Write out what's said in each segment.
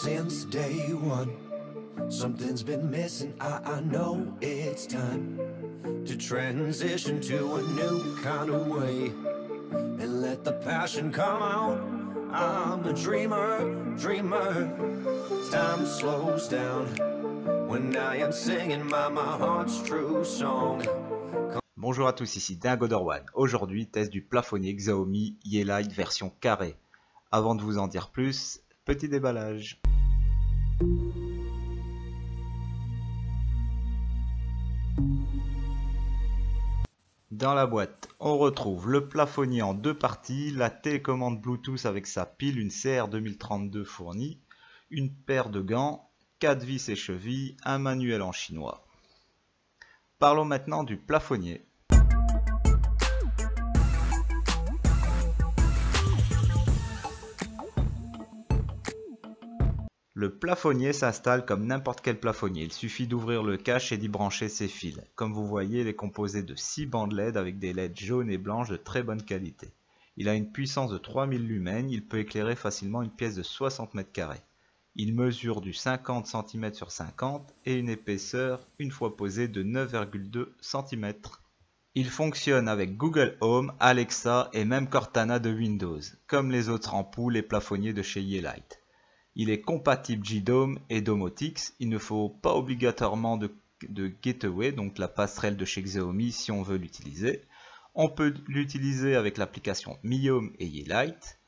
since day one. Something's been missing, I know it's time to transition to a new kind of way and let the passion come out. I'm a dreamer. Time slows down when I am singing my heart's true song. Bonjour à tous, ici Dingodor1. Aujourd'hui, test du plafonnier Xiaomi Yeelight version carré. Avant de vous en dire plus, petit déballage. Dans la boîte, on retrouve le plafonnier en deux parties, la télécommande Bluetooth avec sa pile, une CR2032 fournie, une paire de gants, 4 vis et chevilles, un manuel en chinois. Parlons maintenant du plafonnier. Le plafonnier s'installe comme n'importe quel plafonnier, il suffit d'ouvrir le cache et d'y brancher ses fils. Comme vous voyez, il est composé de 6 bandes LED avec des LED jaunes et blanches de très bonne qualité. Il a une puissance de 3000 lumens, il peut éclairer facilement une pièce de 60 m². Il mesure du 50 cm sur 50 et une épaisseur, une fois posé, de 9,2 cm. Il fonctionne avec Google Home, Alexa et même Cortana de Windows, comme les autres ampoules et plafonniers de chez Yeelight. Il est compatible JDOM et Domotix. Il ne faut pas obligatoirement de Gateway, donc la passerelle de chez Xiaomi si on veut l'utiliser. On peut l'utiliser avec l'application MiHome et Yeelight,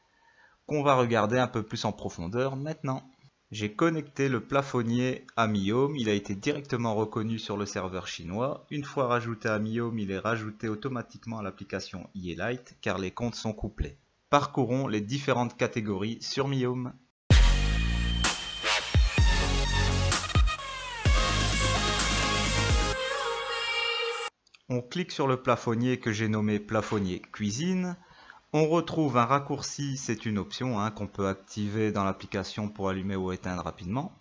qu'on va regarder un peu plus en profondeur maintenant. J'ai connecté le plafonnier à MiHome, il a été directement reconnu sur le serveur chinois. Une fois rajouté à MiHome, il est rajouté automatiquement à l'application Yeelight car les comptes sont couplés. Parcourons les différentes catégories sur MiHome. On clique sur le plafonnier que j'ai nommé plafonnier cuisine. On retrouve un raccourci, c'est une option qu'on peut activer dans l'application pour allumer ou éteindre rapidement.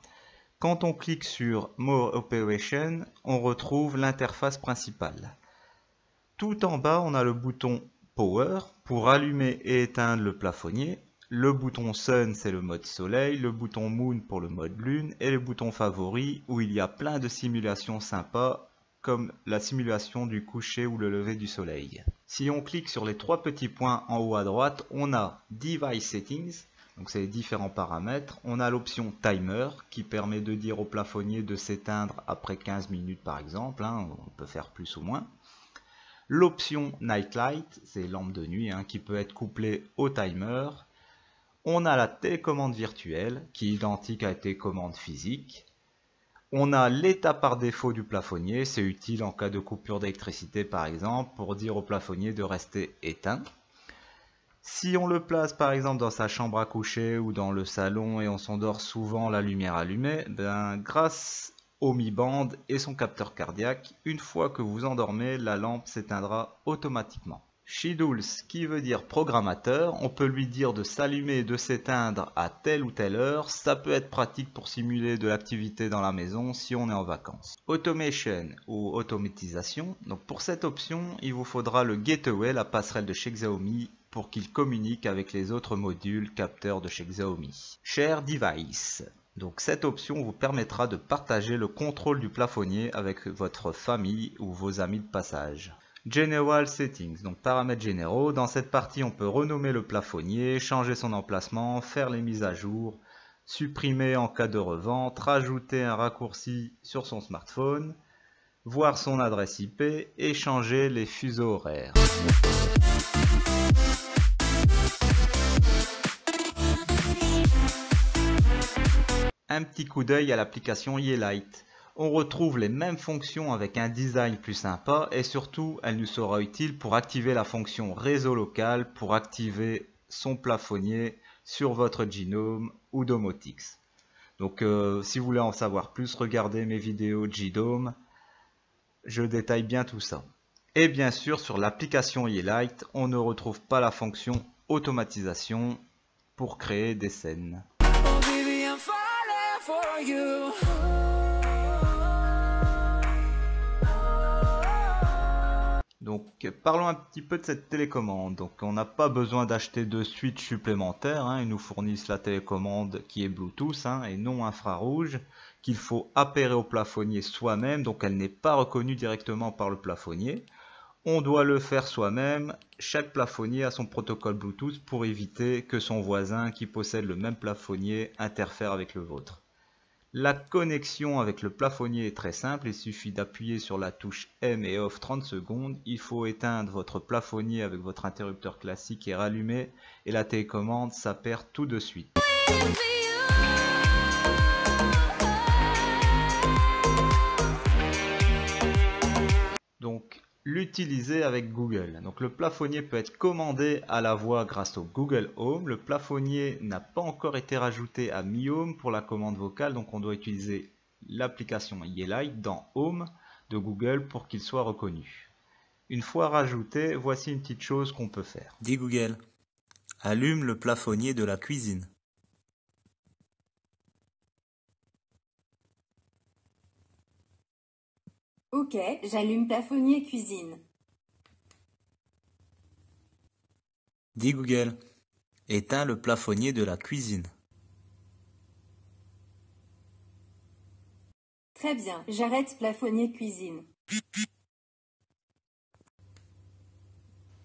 Quand on clique sur More Operation, on retrouve l'interface principale. Tout en bas, on a le bouton Power pour allumer et éteindre le plafonnier. Le bouton Sun, c'est le mode soleil, le bouton Moon pour le mode lune et le bouton Favori où il y a plein de simulations sympas comme la simulation du coucher ou le lever du soleil. Si on clique sur les trois petits points en haut à droite, on a Device Settings, donc c'est les différents paramètres. On a l'option Timer qui permet de dire au plafonnier de s'éteindre après 15 minutes par exemple, on peut faire plus ou moins. L'option Night Light, c'est lampe de nuit qui peut être couplée au timer. On a la télécommande virtuelle qui est identique à la télécommande physique. On a l'état par défaut du plafonnier, c'est utile en cas de coupure d'électricité par exemple, pour dire au plafonnier de rester éteint. Si on le place par exemple dans sa chambre à coucher ou dans le salon et on s'endort souvent la lumière allumée, grâce au Mi Band et son capteur cardiaque, une fois que vous endormez, la lampe s'éteindra automatiquement. Schedules, qui veut dire programmateur, on peut lui dire de s'allumer et de s'éteindre à telle ou telle heure, ça peut être pratique pour simuler de l'activité dans la maison si on est en vacances. Automation ou automatisation, donc pour cette option, il vous faudra le Gateway, la passerelle de chez Xiaomi, pour qu'il communique avec les autres modules capteurs de chez Xiaomi. Share Device. Donc cette option vous permettra de partager le contrôle du plafonnier avec votre famille ou vos amis de passage. General Settings, donc paramètres généraux. Dans cette partie, on peut renommer le plafonnier, changer son emplacement, faire les mises à jour, supprimer en cas de revente, rajouter un raccourci sur son smartphone, voir son adresse IP et changer les fuseaux horaires. Un petit coup d'œil à l'application Yeelight. On retrouve les mêmes fonctions avec un design plus sympa et surtout elle nous sera utile pour activer la fonction réseau local pour activer son plafonnier sur votre GNOME ou Domotix. Donc si vous voulez en savoir plus, regardez mes vidéos JDOM, je détaille bien tout ça. Et bien sûr sur l'application Yeelight, on ne retrouve pas la fonction automatisation pour créer des scènes. Donc parlons un petit peu de cette télécommande. Donc on n'a pas besoin d'acheter de switch supplémentaire, hein. Ils nous fournissent la télécommande qui est Bluetooth, hein, et non infrarouge, qu'il faut appairer au plafonnier soi-même, donc elle n'est pas reconnue directement par le plafonnier. On doit le faire soi-même. Chaque plafonnier a son protocole Bluetooth pour éviter que son voisin qui possède le même plafonnier interfère avec le vôtre. La connexion avec le plafonnier est très simple, il suffit d'appuyer sur la touche M et OFF 30 secondes. Il faut éteindre votre plafonnier avec votre interrupteur classique et rallumer, et la télécommande s'appaire tout de suite. Donc, l'utiliser avec Google. Donc le plafonnier peut être commandé à la voix grâce au Google Home. Le plafonnier n'a pas encore été rajouté à Mi Home pour la commande vocale, donc on doit utiliser l'application Yeelight dans Home de Google pour qu'il soit reconnu. Une fois rajouté, voici une petite chose qu'on peut faire. Dis Google, allume le plafonnier de la cuisine. Ok, j'allume plafonnier cuisine. Dis Google, éteins le plafonnier de la cuisine. Très bien, j'arrête plafonnier cuisine.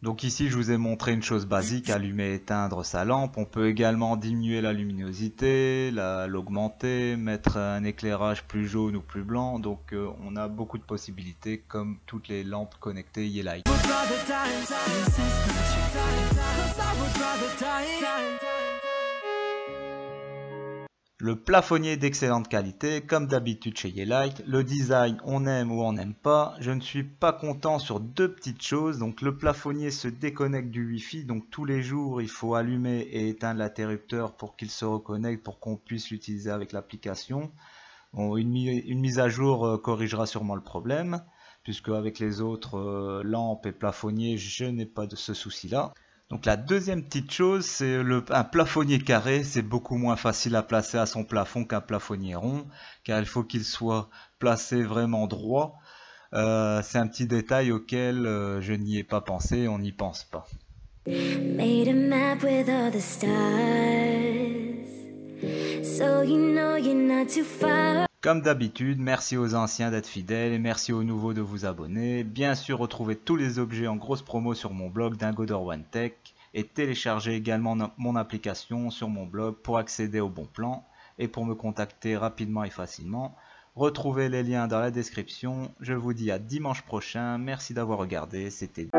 Donc ici je vous ai montré une chose basique, allumer et éteindre sa lampe. On peut également diminuer la luminosité, l'augmenter, mettre un éclairage plus jaune ou plus blanc. Donc on a beaucoup de possibilités comme toutes les lampes connectées Yeelight. Le plafonnier d'excellente qualité, comme d'habitude chez Yeelight. Le design, on aime ou on n'aime pas. Je ne suis pas content sur deux petites choses. Donc le plafonnier se déconnecte du Wi-Fi. Donc tous les jours, il faut allumer et éteindre l'interrupteur pour qu'il se reconnecte, pour qu'on puisse l'utiliser avec l'application. Bon, une mise à jour corrigera sûrement le problème, puisque avec les autres lampes et plafonniers, je n'ai pas de ce souci-là. Donc la deuxième petite chose, c'est un plafonnier carré, c'est beaucoup moins facile à placer à son plafond qu'un plafonnier rond, car il faut qu'il soit placé vraiment droit. C'est un petit détail auquel je n'y ai pas pensé, on n'y pense pas. Made a map with all the stars, so you know you're not too far. Comme d'habitude, merci aux anciens d'être fidèles et merci aux nouveaux de vous abonner. Bien sûr, retrouvez tous les objets en grosse promo sur mon blog Dingodor One Tech et téléchargez également mon application sur mon blog pour accéder au bon plan et pour me contacter rapidement et facilement. Retrouvez les liens dans la description. Je vous dis à dimanche prochain. Merci d'avoir regardé. C'était